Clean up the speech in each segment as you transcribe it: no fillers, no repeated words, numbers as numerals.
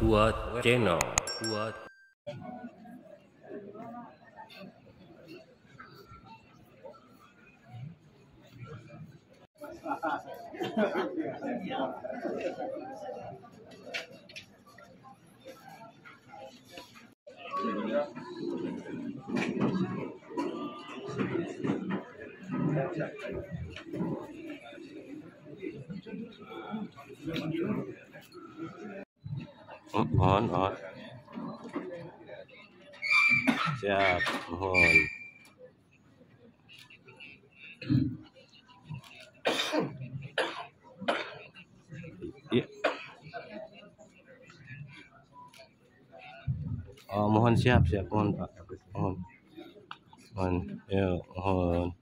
dua channel. Mohon. Siap, mohon. Iya. Oh, mohon siap, mohon Pak. Mohon. Yuk, mohon.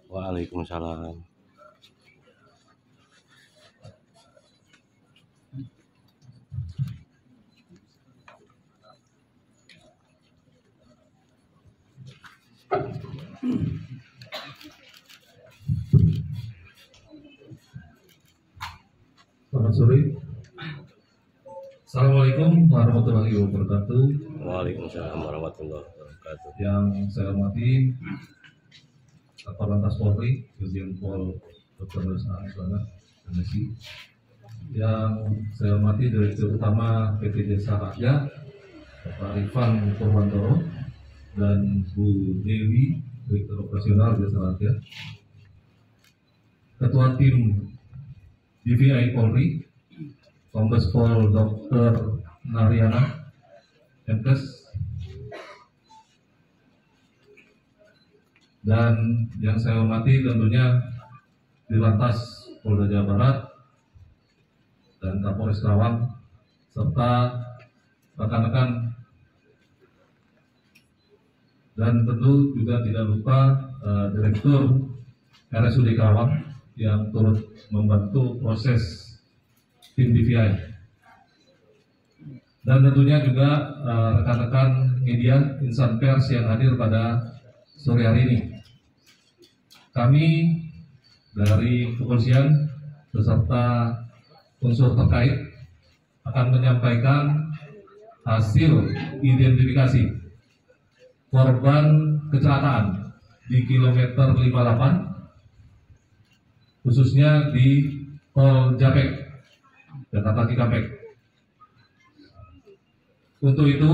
Waalaikumsalam. Selamat sore. Assalamualaikum warahmatullahi wabarakatuh. Waalaikumsalam warahmatullahi wabarakatuh. Yang saya hormati Satlantas Polri, Irjen Pol Dr. Rusana MSI. Yang saya hormati Direktur Utama PT Jasa Raja, Bapak Rifan Purwantoro, dan Bu Dewi, Direktur Operasional Jasa Raja. Ketua Tim DVI Polri, Kombes Pol Dr. Naryana MKes, dan yang saya hormati tentunya Dirlantas Polda Jawa Barat dan Kapolres Karawang, serta rekan-rekan, dan tentu juga tidak lupa Direktur RSUD Karawang yang turut membantu proses tim DVI, dan tentunya juga rekan-rekan media insan pers yang hadir pada sore hari ini. Kami dari kepolisian beserta unsur terkait akan menyampaikan hasil identifikasi korban kecelakaan di kilometer 58, khususnya di Tol Japek, Jakarta Cikampek. Untuk itu,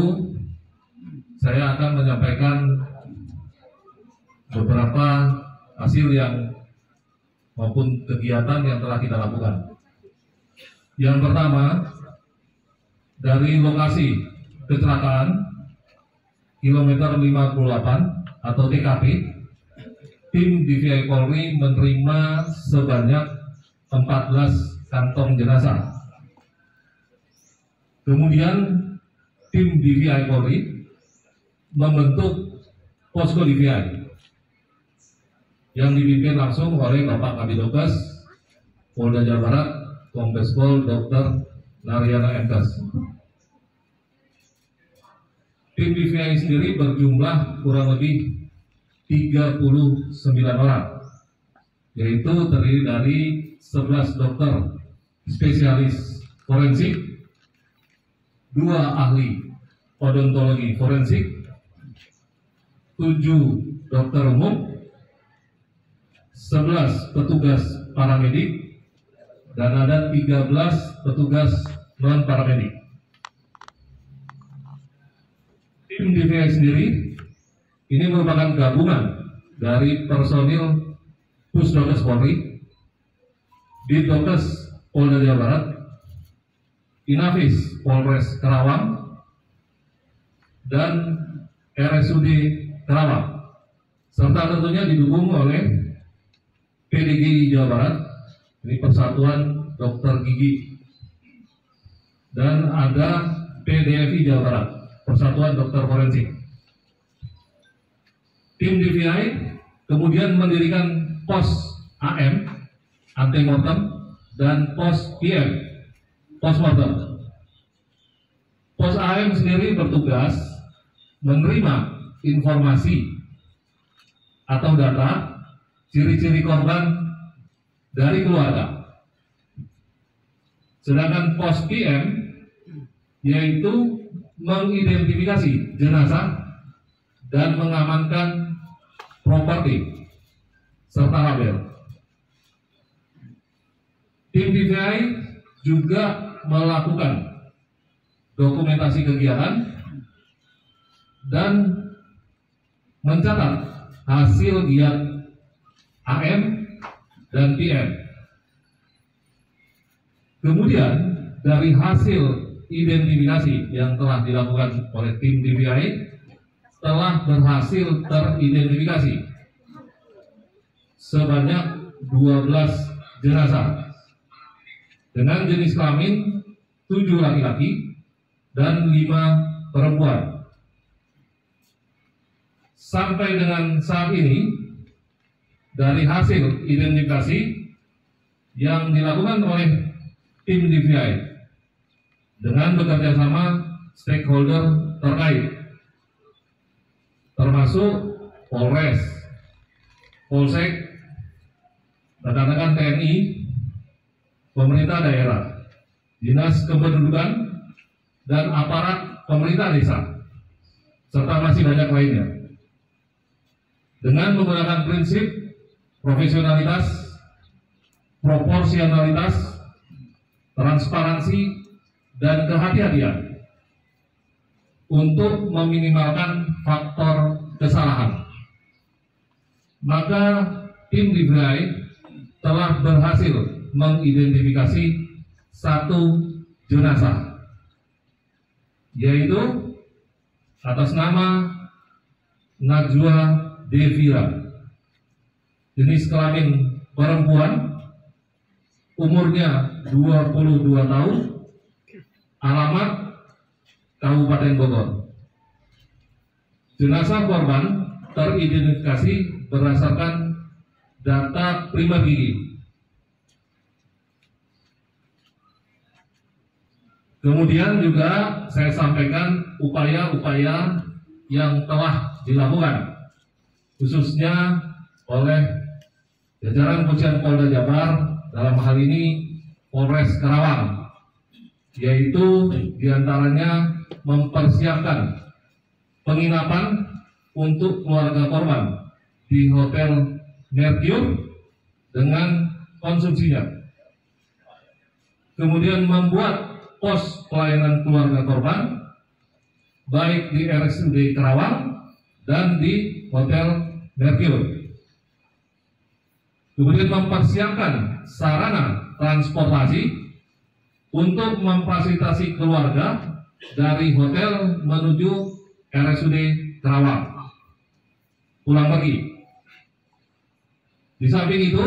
saya akan menyampaikan beberapa hasil yang maupun kegiatan yang telah kita lakukan. Yang pertama, dari lokasi kecelakaan kilometer 58 atau TKP, tim DVI Polri menerima sebanyak 14 kantong jenazah. Kemudian tim DVI Polri membentuk posko DVI yang dipimpin langsung oleh Bapak Kabidokes Polda Jawa Barat, Kombes Pol Dr. Naryana MKes. Tim DVI sendiri berjumlah kurang lebih 39 orang, yaitu terdiri dari 11 dokter spesialis forensik, 2 ahli odontologi forensik, 7 dokter umum, 11 petugas paramedik, dan ada 13 petugas non-paramedik. Tim DVI sendiri ini merupakan gabungan dari personil Pusdokes Polri, Ditkes Polda Jawa Barat, Inafis Polres Karawang, dan RSUD Karawang, serta tentunya didukung oleh PDGI Jawa Barat, ini Persatuan Dokter Gigi, dan ada PDFI Jawa Barat, Persatuan Dokter Forensik. Tim DVI kemudian mendirikan pos AM antemortem dan pos PM postmortem. Pos AM sendiri bertugas menerima informasi atau data ciri-ciri korban dari keluarga. Sedangkan pos PM yaitu mengidentifikasi jenazah dan mengamankan properti serta label. Tim DVI juga melakukan dokumentasi kegiatan dan mencatat hasil giat AM dan PM. Kemudian dari hasil identifikasi yang telah dilakukan oleh tim DVI telah berhasil teridentifikasi sebanyak 12 jenazah dengan jenis kelamin 7 laki-laki dan 5 perempuan. Sampai dengan saat ini, dari hasil identifikasi yang dilakukan oleh tim DVI dengan bekerja sama stakeholder terkait, termasuk Polres, Polsek, rekan-rekan TNI, pemerintah daerah, dinas kependudukan, dan aparat pemerintah desa, serta masih banyak lainnya. Dengan menggunakan prinsip profesionalitas, proporsionalitas, transparansi, dan kehati-hatian untuk meminimalkan faktor kesalahan, maka tim DVI telah berhasil mengidentifikasi 1 jenazah, yaitu atas nama Najwa Devira, jenis kelamin perempuan, umurnya 22 tahun, alamat Kabupaten Bogor. Jenazah korban teridentifikasi berdasarkan data prima gigi. Kemudian juga saya sampaikan upaya-upaya yang telah dilakukan, khususnya oleh jajaran Pujian Polda Jabar, dalam hal ini Polres Karawang, yaitu diantaranya mempersiapkan penginapan untuk keluarga korban di Hotel Mercure dengan konsumsinya. Kemudian membuat pos pelayanan keluarga korban baik di RSUD Karawang dan di Hotel Mercure. Kemudian mempersiapkan sarana transportasi untuk memfasilitasi keluarga dari hotel menuju RSUD Karawang pulang pergi. Di samping itu,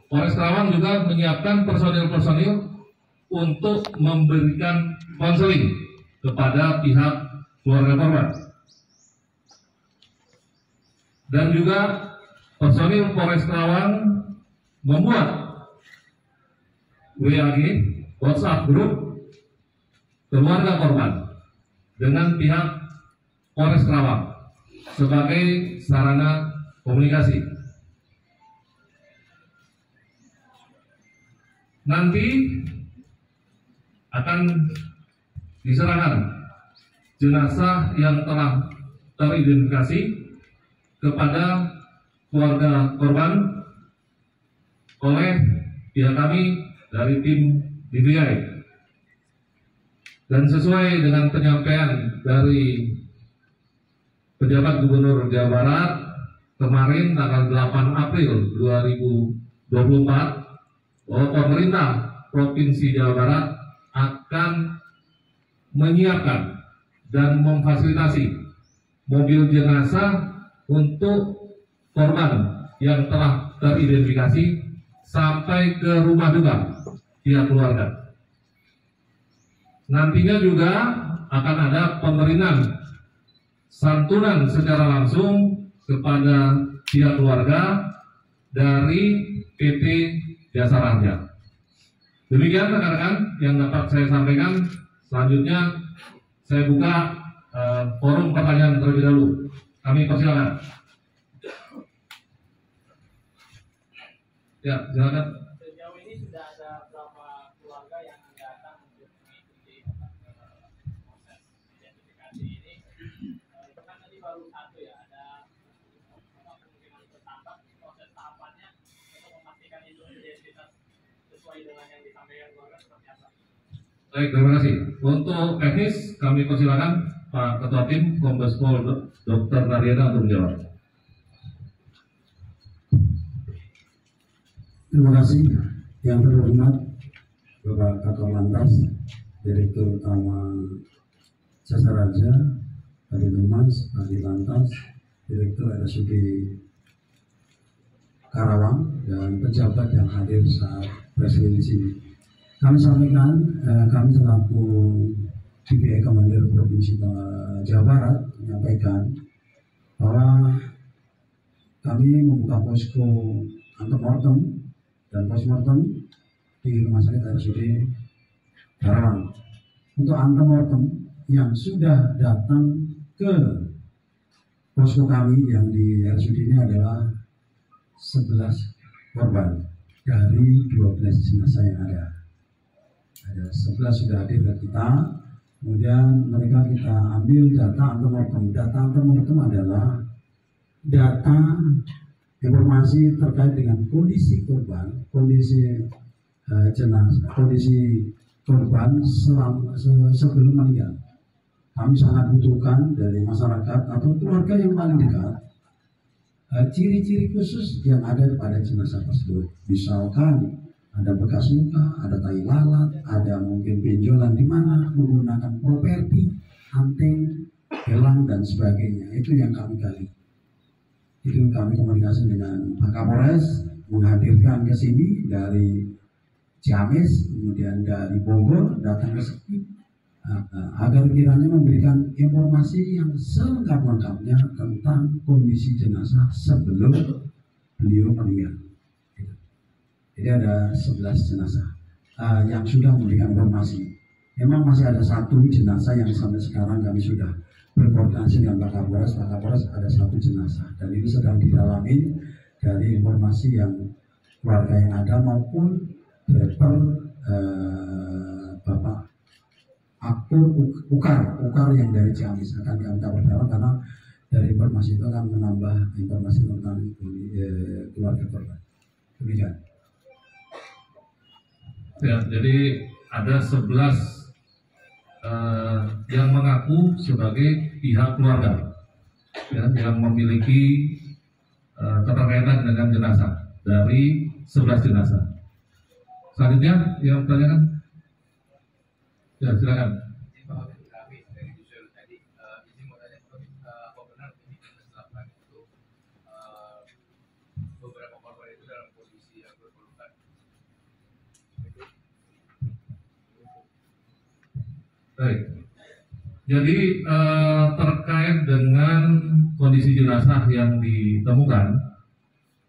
Polres Karawang juga menyiapkan personil-personil untuk memberikan konseling kepada pihak keluarga korban. Dan juga personil Polres Karawang membuat WAG, WhatsApp grup keluarga korban dengan pihak Polres Karawang sebagai sarana komunikasi. Nanti akan diserahkan jenazah yang telah teridentifikasi kepada keluarga korban oleh pihak kami dari tim DVI. Dan sesuai dengan penyampaian dari pejabat Gubernur Jawa Barat kemarin tanggal 8 April 2024, bahwa pemerintah Provinsi Jawa Barat akan menyiapkan dan memfasilitasi mobil jenazah untuk korban yang telah teridentifikasi sampai ke rumah duka pihak keluarga. Nantinya juga akan ada pemberian santunan secara langsung kepada pihak keluarga dari PT Jasa Raja. Demikian rekan-rekan yang dapat saya sampaikan. Selanjutnya saya buka forum pertanyaan terlebih dahulu. Kami persilakan. Ya, silakan. Sejauh ini sudah ada berapa keluarga yang datang untuk mengikuti? Baik, terima kasih. Untuk teknis kami persilakan Pak Ketua Tim Kombes Pol Dr. Naryana untuk menjawab. Terima kasih yang terhormat Bapak Kakor Lantas, Direktur Utama Jasa Raja, Kabid Humas, Kabid Lantas, Direktur RSUD Karawang, dan pejabat yang hadir saat presiden di sini. Kami sampaikan, kami selaku DPI Komandir Provinsi Jawa Barat menyampaikan bahwa kami membuka posko antemortem dan postmortem di Rumah Sakit RSUD Karawang. Untuk antemortem yang sudah datang ke posko kami yang di RSUD ini adalah 11 korban dari 12 jenazah yang ada. Ada 11 sudah hadir ke kita, kemudian mereka kita ambil data antemortem. Data antemortem adalah data informasi terkait dengan kondisi korban, kondisi jenazah, kondisi korban sebelum meninggal. Kami sangat butuhkan dari masyarakat atau keluarga yang paling dekat ciri-ciri khusus yang ada pada jenazah tersebut. Misalkan ada bekas luka, ada tai lalat, ada mungkin benjolan di mana, menggunakan properti, anting, gelang dan sebagainya. Itu yang kami gali. Itu kami komunikasi dengan Pak Kapolres, menghadirkan ke sini dari Ciamis, kemudian dari Bogor, datang ke sini agar kiranya memberikan informasi yang selengkap-lengkapnya tentang kondisi jenazah sebelum beliau meninggal. Jadi ada 11 jenazah yang sudah memberikan informasi. Memang masih ada satu jenazah yang sampai sekarang kami sudah berkoordinasi dengan Pak Kapolres. Pak Kapolres ada satu jenazah dan itu sedang didalami dari informasi yang keluarga yang ada maupun driver Bapak Ukar yang dari Ciamis akan kami perdalam karena dari informasi itu akan menambah informasi tentang keluarga korban. Demikian. Ya, jadi ada 11 yang mengaku sebagai pihak keluarga ya, yang memiliki keterkaitan dengan jenazah dari 11 jenazah. Selanjutnya yang bertanyakan, ya silakan. Baik, jadi terkait dengan kondisi jenazah yang ditemukan,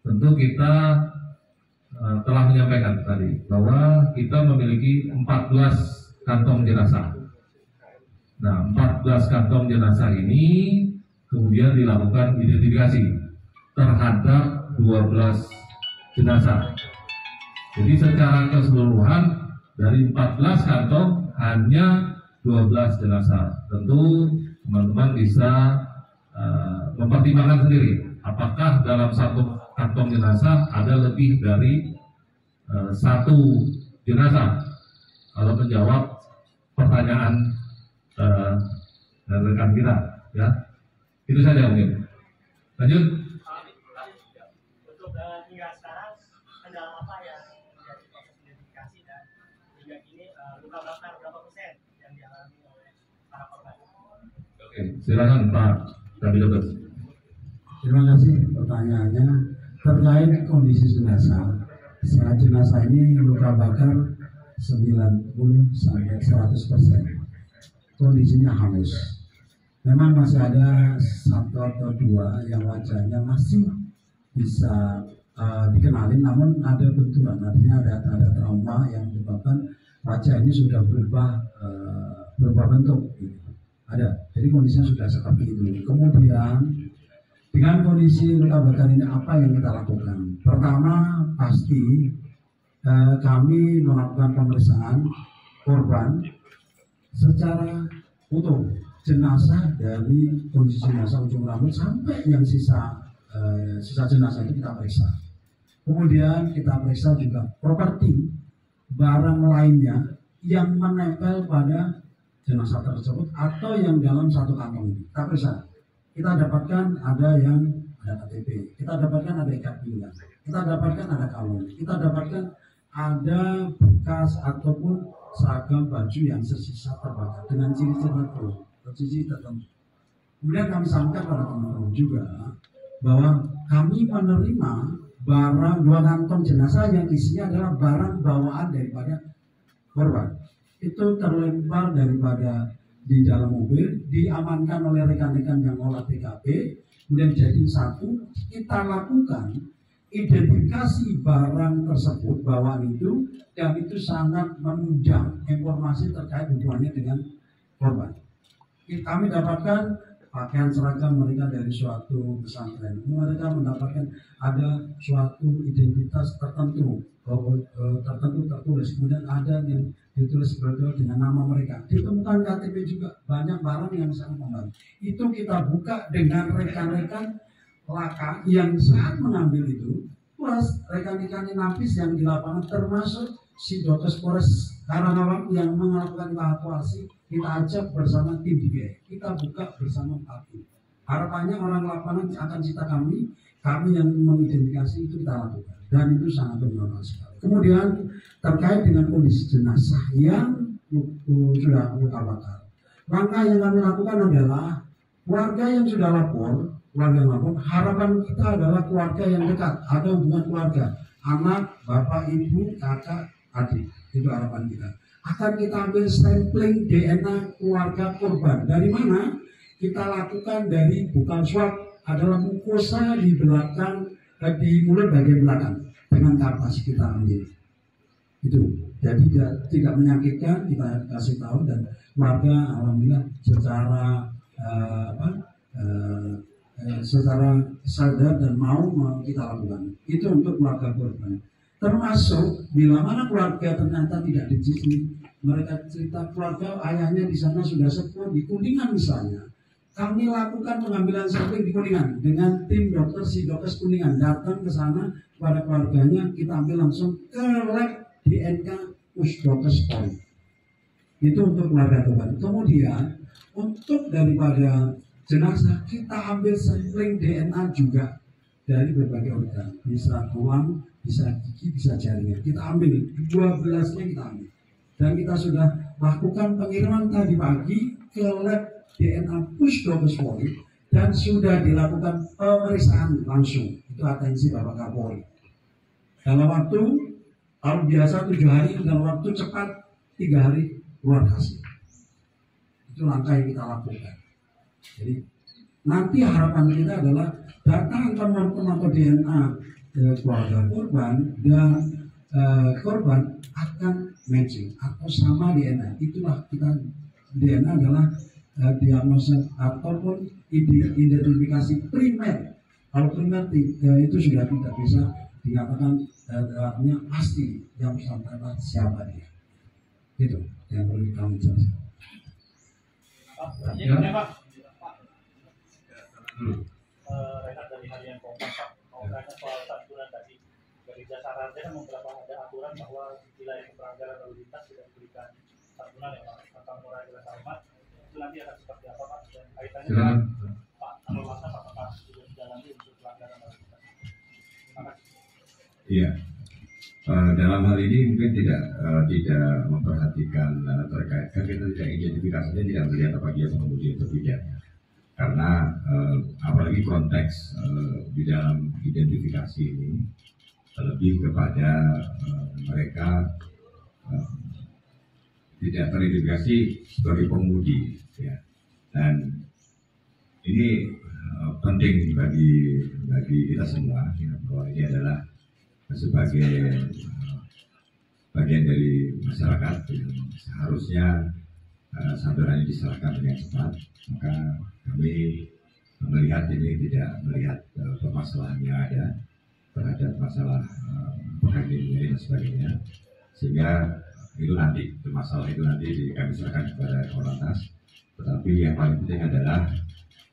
tentu kita telah menyampaikan tadi bahwa kita memiliki 14 kantong jenazah. Nah, 14 kantong jenazah ini kemudian dilakukan identifikasi terhadap 12 jenazah. Jadi secara keseluruhan dari 14 kantong hanya 12 jenazah. Tentu teman-teman bisa mempertimbangkan sendiri apakah dalam satu kantong jenazah ada lebih dari satu jenazah. Kalau menjawab pertanyaan dari rekan kita, ya itu saja mungkin. Lanjut. Untuk hingga sekarang kendala apa yang menjadi proses identifikasi dan hingga kini luka bakar berapa persen yang dialami oleh para korban? Oke, silakan Pak Kabid. Terima kasih pertanyaannya terkait kondisi jenazah. Saat jenazah ini luka bakar 90 sampai 100%. Kondisinya hangus. Memang masih ada satu atau dua yang wajahnya masih bisa dikenalin, namun ada benturan, artinya ada trauma yang menyebabkan wajah ini sudah berubah bentuk. Gitu. Ada, jadi kondisinya sudah seperti itu. Kemudian dengan kondisi luka bakar ini apa yang kita lakukan? Pertama pasti kami melakukan pemeriksaan korban secara utuh. jenazah dari kondisi jenazah ujung rambut sampai yang sisa jenazah itu kita periksa. Kemudian kita periksa juga properti barang lainnya yang menempel pada jenazah tersebut atau yang dalam satu kantong ini. Kita periksa. Kita dapatkan ada yang ada KTP, kita dapatkan ada ikat pinggang, kita dapatkan ada kalung, kita dapatkan ada bekas ataupun seragam baju yang tersisa terbakar dengan ciri-ciri tertentu. Kemudian kami sampaikan pada teman-teman juga bahwa kami menerima barang 2 kantong jenazah yang isinya adalah barang bawaan daripada korban. Itu terlempar daripada di dalam mobil, diamankan oleh rekan-rekan yang olah TKP, kemudian jadi satu, kita lakukan identifikasi barang tersebut bawaan itu, dan itu sangat menunjang informasi terkait hubungannya dengan korban. Kami dapatkan pakaian seragam mereka dari suatu pesantren, mereka mendapatkan ada suatu identitas tertentu tertulis, kemudian ada yang ditulis betul dengan nama mereka, ditemukan KTP juga, banyak barang yang sangat membantu. Itu kita buka dengan rekan-rekan laka yang saat mengambil itu, plus rekan-rekan Inafis yang di lapangan, termasuk si Dokes Polres Karangawan yang melakukan evakuasi, kita ajak bersama tim DBE, kita buka bersama tim. Harapannya orang lapangan akan cita kami yang mengidentifikasi itu kita lakukan, dan itu sangat bermanfaat sekali. Kemudian terkait dengan kondisi jenazah yang sudah luka bakar, langkah yang kami lakukan adalah keluarga yang sudah lapor, harapan kita adalah keluarga yang dekat, ada hubungan keluarga, anak, bapak, ibu, kakak, adik, itu harapan kita. Akan kita ambil sampling DNA keluarga korban. Dari mana? Kita lakukan dari bukan swab, adalah mukosa di belakang, di mulut bagian belakang dengan kapas kita ambil. Itu jadi tidak menyakitkan, kita kasih tahu, dan keluarga alhamdulillah secara secara sadar dan mau kita lakukan. Itu untuk keluarga korban. Termasuk bila mana keluarga ternyata tidak diizini, mereka cerita keluarga ayahnya di sana sudah sepuh di Kuningan misalnya. Kami lakukan pengambilan sampling di Kuningan dengan tim dokter Dokes Kuningan datang ke sana kepada keluarganya, kita ambil langsung ke lab DNK Pusdokes Polri. Itu untuk keluarga korban. Kemudian untuk daripada jenazah kita ambil sampling DNA juga dari berbagai organ, bisa tulang, bisa gigi, bisa jaringan. Kita ambil 12-nya kita ambil, dan kita sudah lakukan pengiriman tadi pagi ke lab DNA Pusdokes Polri, dan sudah dilakukan pemeriksaan langsung. Itu atensi Bapak Kapolri. Dalam waktu, kalau biasa 7 hari, dalam waktu cepat 3 hari keluar hasil. Itu langkah yang kita lakukan. Jadi nanti harapan kita adalah data teman-teman atau DNA keluarga korban dan korban akan matching atau sama DNA. Itulah kita, DNA adalah diagnosa ataupun identifikasi primer. Kalau primer itu sudah tidak bisa dikatakan artinya pasti yang bersangkutan siapa dia. Itu yang perlu kami jelaskan. Pak, rekan dari Harian Kompas, Pak, mau tanya soal santunan tadi. Dari Jasa Raja kan beberapa ada aturan bahwa bila yang pelanggaran lalu lintas tidak diberikan santunan yang tentang moral dan hormat. Itu nanti akan seperti apa, Pak? Dan kaitannya dengan Pak Anwar, apakah sudah didalami untuk pelanggaran lalu lintas? Terima kasih. Iya. Dalam hal ini mungkin tidak memperhatikan terkait, kan kita tidak identifikasinya, tidak melihat apa dia pengemudi atau tidak. Karena apalagi konteks di dalam identifikasi ini lebih kepada mereka tidak teridentifikasi sebagai pengemudi, ya. Dan ini penting bagi kita semua, ya, bahwa ini adalah sebagai bagian dari masyarakat yang seharusnya santunan diserahkan dengan cepat. Maka kami melihat ini tidak melihat permasalahan yang ada terhadap masalah penganiayaan dan sebagainya, sehingga itu nanti masalah itu nanti kami serahkan kepada Korlantas Tetapi yang paling penting adalah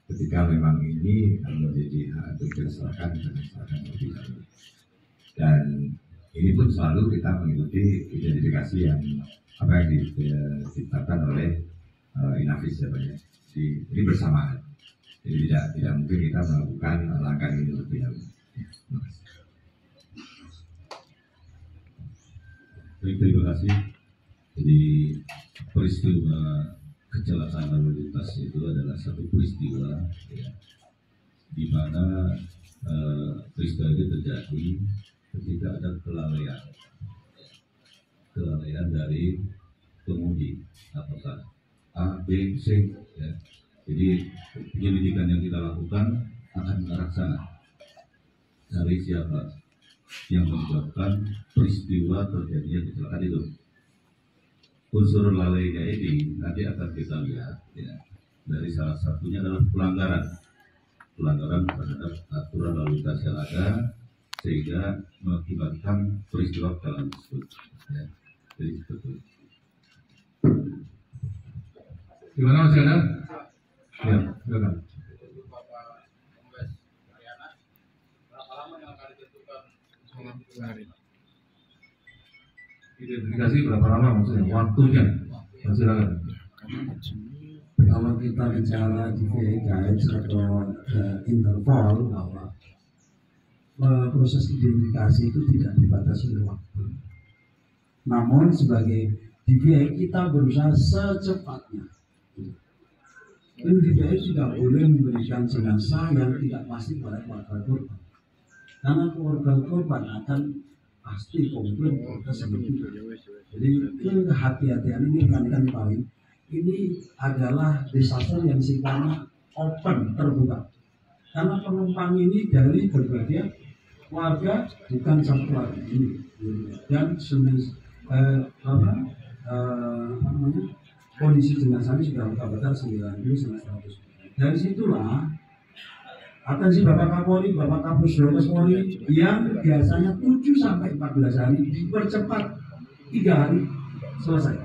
ketika memang ini menjadi hak untuk diserahkan lebih dahulu. Dan ini pun selalu kita mengikuti identifikasi yang apa yang ditetapkan oleh Inavis ya Pak ya. Ini bersamaan. Jadi tidak mungkin kita melakukan langkah ini lebih dahulu. Terima kasih. Jadi peristiwa kecelakaan lalu lintas itu adalah satu peristiwa ya, di mana peristiwa itu terjadi ketika ada kelalaian dari pengemudi, apakah A, B, C ya. Jadi penyelidikan yang kita lakukan akan mengarah sana, dari siapa yang menyebabkan peristiwa terjadinya kecelakaan itu. Unsur lalainya ini nanti akan kita lihat ya, dari salah satunya adalah pelanggaran terhadap aturan lalu lintas yang ada sehingga mengakibatkan peristiwa kecelakaan tersebut ya. Jadi seperti itu. Gimana masih ada? Ya, silakan. Identifikasi berapa lama maksudnya? Waktunya? Silakan. Kalau kita bicara di guides atau Interpol bahwa proses identifikasi itu tidak dibatasi oleh waktu. Namun sebagai DVI kita berusaha secepatnya. Dan DVI tidak boleh memberikan jenazah yang tidak pasti pada keluarga korban. Karena keluarga korban akan pasti komplain tersebut. Jadi kehati-hatian ini rekan-rekan kami, ini adalah disaster yang sifatnya open, terbuka. Karena penumpang ini dari berbagai warga, bukan satu keluarga ini. Dan kondisi jenazahnya sudah luka-bakar 90-100. Dari situlah atensi Bapak Kapolri, Bapak Kapolres Polri yang biasanya 7-14 hari dipercepat 3 hari selesai.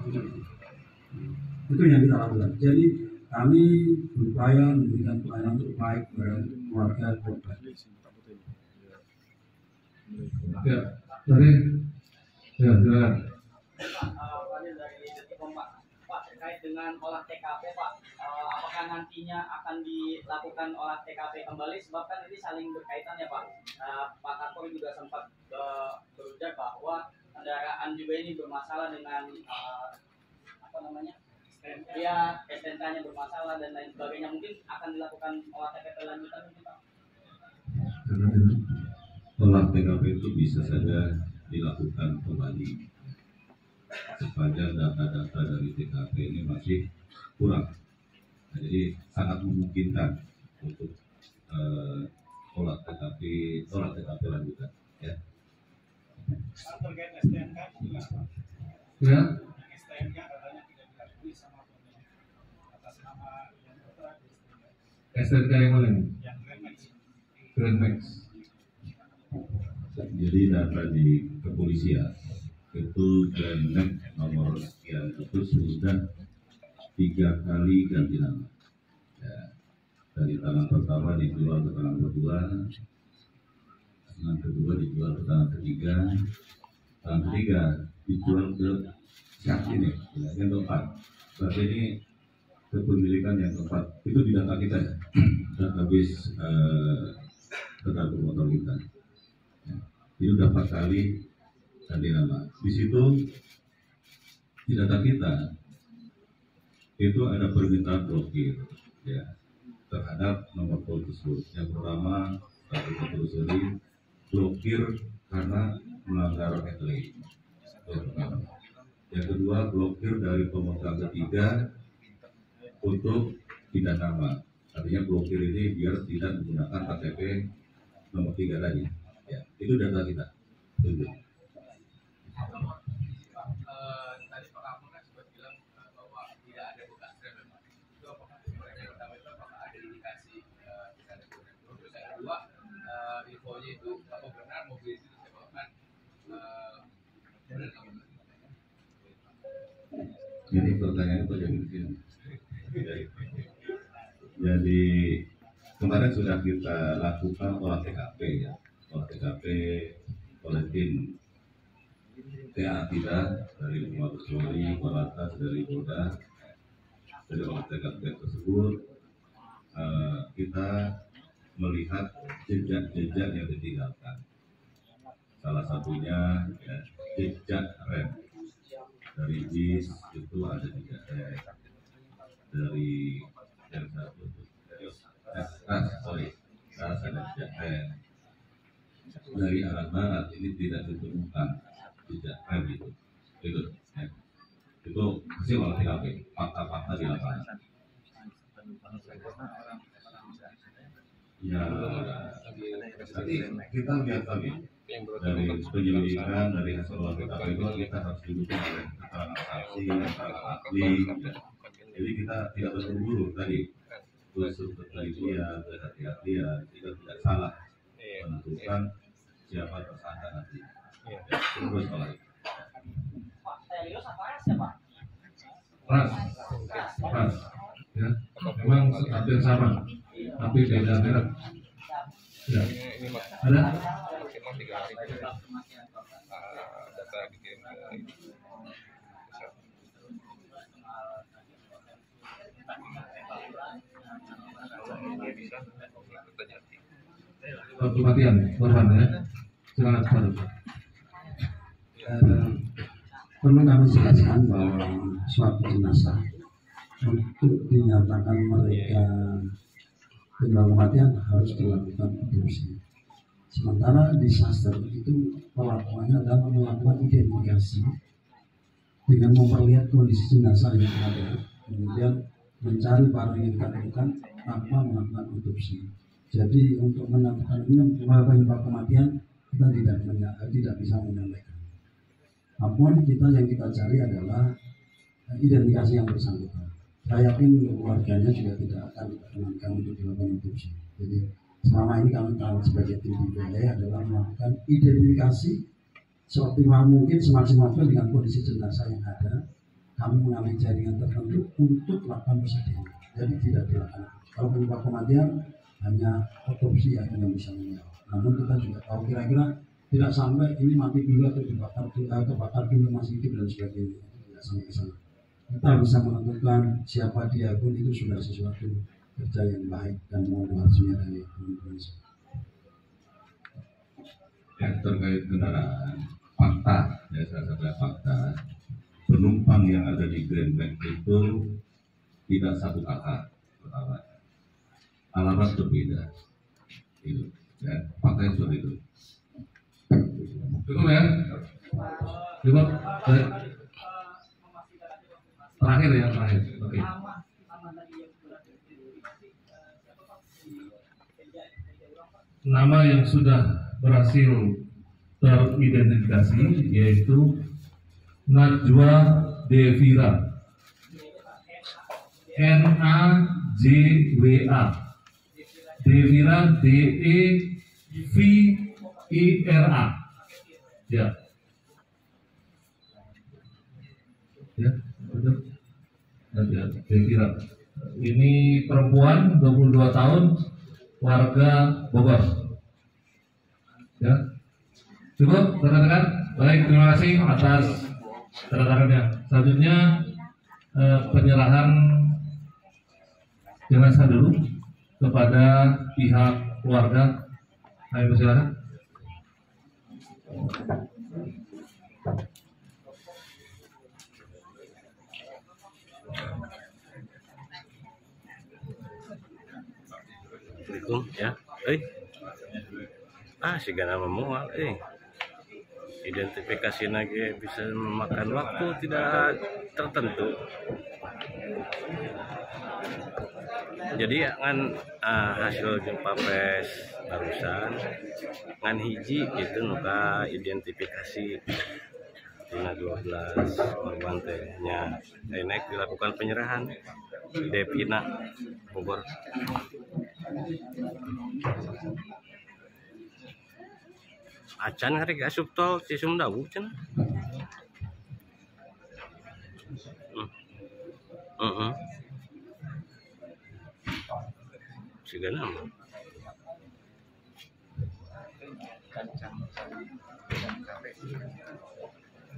Itu yang kita lakukan. Jadi kami berupaya memberikan pelayanan terbaik kepada keluarga korban. Ya, dari ya, silakan. Pak, terkait dengan olah TKP Pak, apakah nantinya akan dilakukan olah TKP kembali, sebab kan ini saling berkaitan ya Pak. Pak Kapolri juga sempat berujar bahwa kendaraan juga ini bermasalah dengan ya STNK-nya bermasalah dan lain sebagainya, mungkin akan dilakukan olah TKP lanjutan mungkin Pak. Olah TKP itu bisa saja dilakukan kembali sepanjang data-data dari TKP ini masih kurang. Nah, jadi sangat memungkinkan untuk olah TKP lanjutan ya. Terkait STNK juga Pak. Ya. Yang STNK katanya tidak diakui sama pemerintah atas nama yang bergerak di STNK yang mana? yang Grandmax. Grandmax. Jadi data di kepolisian itu Grandmax nomor sekian itu sudah 3 kali ganti nama ya. Dari tangan pertama dijual ke tangan kedua, tangan kedua dijual ke tangan ketiga, tangan ketiga dijual ke siap ini yang keempat. Berarti ini kepemilikan yang keempat itu di data kita ya, database kendaraan motor kita ya. Itu udah 4 kali ganti nama. Di situ di data kita itu ada permintaan blokir ya terhadap nomor polisi tersebut. Yang pertama satu ditelusuri blokir karena melanggar etle. Yang kedua blokir dari pemegang ketiga untuk tidak nama. Artinya blokir ini biar tidak menggunakan KTP nomor 3 tadi. Ya, itu data kita. Itu. Tadi Pak Kapolri kan sempat bilang bahwa tidak ada bekas rem memang. Itu apakah mereka yang pertama itu apakah ada indikasi tidak ada bekas rem? Terus yang kedua, infonya itu apa benar mobil itu disebabkan benar Jadi pertanyaan itu jadi begini. Jadi kemarin sudah kita lakukan olah TKP ya, olah TKP oleh tim TA kita dari Mabes Polri, Korlantas, dari Polda. Dari olah TKP tersebut kita melihat jejak-jejak yang ditinggalkan. Salah satunya ya, jejak rem dari bis itu ada jejak rem, dari yang satu dari ras ada jejak rem, dari arah barat ini tidak ditemukan jejak rem itu ya. Itu hasil olah TKP, fakta-fakta di lapangan. Ya, nanti kita lihat lagi dari penyelidikan dari hasil olah TKP itu kita harus didukung oleh keterangan saksi, keterangan ahli. Ya. Jadi kita tidak terburu-buru tadi unsur penelitian, kehati-hatian, kita tidak salah menentukan siapa tersangka nanti. Ya, terus oleh Ras, ya, memang hampir sama, tapi beda merek. Ya, ada? Maksimal 3 hari data dikirim ke ini. Kematian, korban ya. Silakan Pak. Perlu kami jelaskan bahwa suatu jenazah untuk dinyatakan mereka penyebab kematian harus dilakukan otopsi. Sementara disaster itu pelakuannya adalah melakukan identifikasi dengan memperlihat kondisi jenazah yang ada, kemudian mencari barang yang ditemukan tanpa melakukan otopsi. Jadi untuk menentukan penyebab kematian kita tidak bisa menyampaikan. Namun yang kita cari adalah identifikasi yang bersangkutan. Saya yakin keluarganya juga tidak akan diperkenankan untuk dilakukan otopsi. Jadi selama ini kami tahu sebagai tim DPR adalah melakukan identifikasi seoptimal mungkin, semaksimal mungkin dengan kondisi jenazah yang ada. Kami mengambil jaringan tertentu untuk melakukan prosedur. Jadi tidak dilakukan. Kalau penyebab kematian hanya otopsi yang bisa menjawab. Namun kita juga tahu kira-kira tidak sampai ini mati dulu atau terbakar dulu masih hidup dan sebagainya. Tidak sampai ke sana. Kita bisa menentukan siapa dia pun itu sudah sesuatu kerja yang baik dan mohon maafnya dari teman-teman. yang terkait kendaraan fakta ya, salah satu fakta penumpang yang ada di Grand Bank itu tidak satu kakak pertama, alamat berbeda itu ya, faktanya seperti itu. Cukup ya, cukup. Terakhir ya, terakhir. Oke. Nama yang sudah berhasil teridentifikasi yaitu Najwa Devira, NAJWA, Devira DEVIRA, ya, ya, betul. Devira. Ini perempuan 22 tahun, warga Bogor. Ya, cukup rekan-rekan. Baik, terima kasih atas kedatangannya. Selanjutnya penyerahan jenazah dulu kepada pihak keluarga. Ayo silakan. Assalamualaikum ya. Si gana memual identifikasi lagi bisa memakan waktu tidak tertentu. Jadi ngan hasil jumpa pes barusan ngan hiji itu nuka identifikasi tina 12 korban tehnya naik dilakukan penyerahan Devina Bogor. Acan hari asup tol Cisumdawu cenah. segala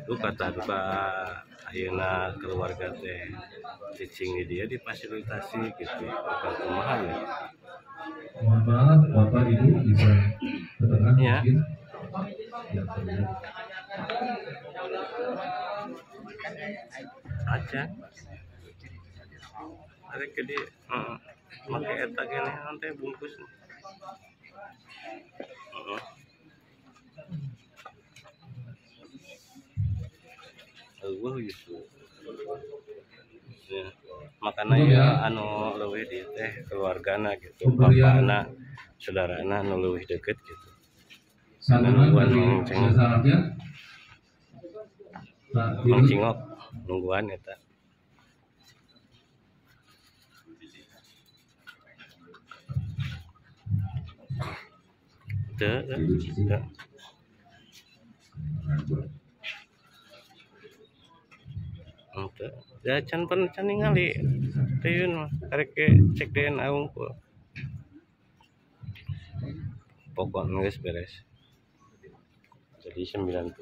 itu kata duka ayeuna keluarga teh cicing dia difasilitasi gitu bukan kumaha ya. Mohon maaf Bapak Ibu bisa ke tengah Ya. mungkin. Ya, terlihat. Aja ada ke dia make eta gini nanti bungkus gitu ya. Makanya ya anu leuwih di teh keluargana gitu papana saudarana anu leuwih deket gitu Sambungan nungguan dari jasa raja Pak Mang Dirut. Cingok nungguan eta teu ya can pernah can ningali teueun mah karek cek DNA unggul pokoknya geus beres jadi 90%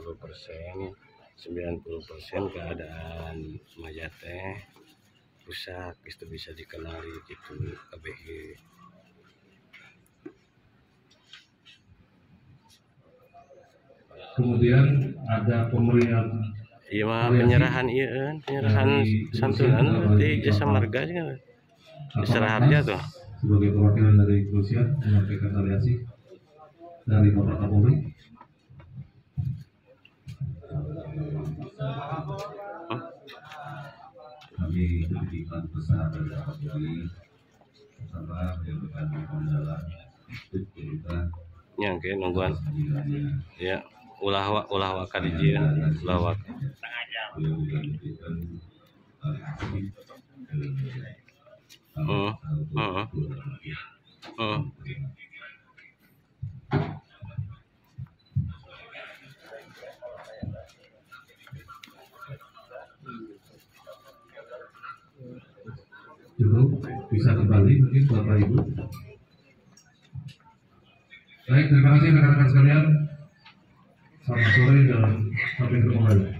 keadaan mayat teh rusak itu bisa dikenali gitu KBG. Kemudian ada pemberian Iya mah penyerahan penyerahan santunan berarti jasa marga sih kan. Jasa harja tuh. Sebagai perwakilan dari kepolisian menyampaikan aliasi dari Bapak Kapolri. Kami diberikan pesan dari Bapak Kapolri bersama menyampaikan pembelaan untuk kita Nyangke nungguan. Ya, ulah waka dijieun, ulah waka. Cukup bisa kembali mungkin Bapak Ibu. Baik, terima kasih rekan-rekan sekalian. Selamat sore dan sampai ketemu lagi.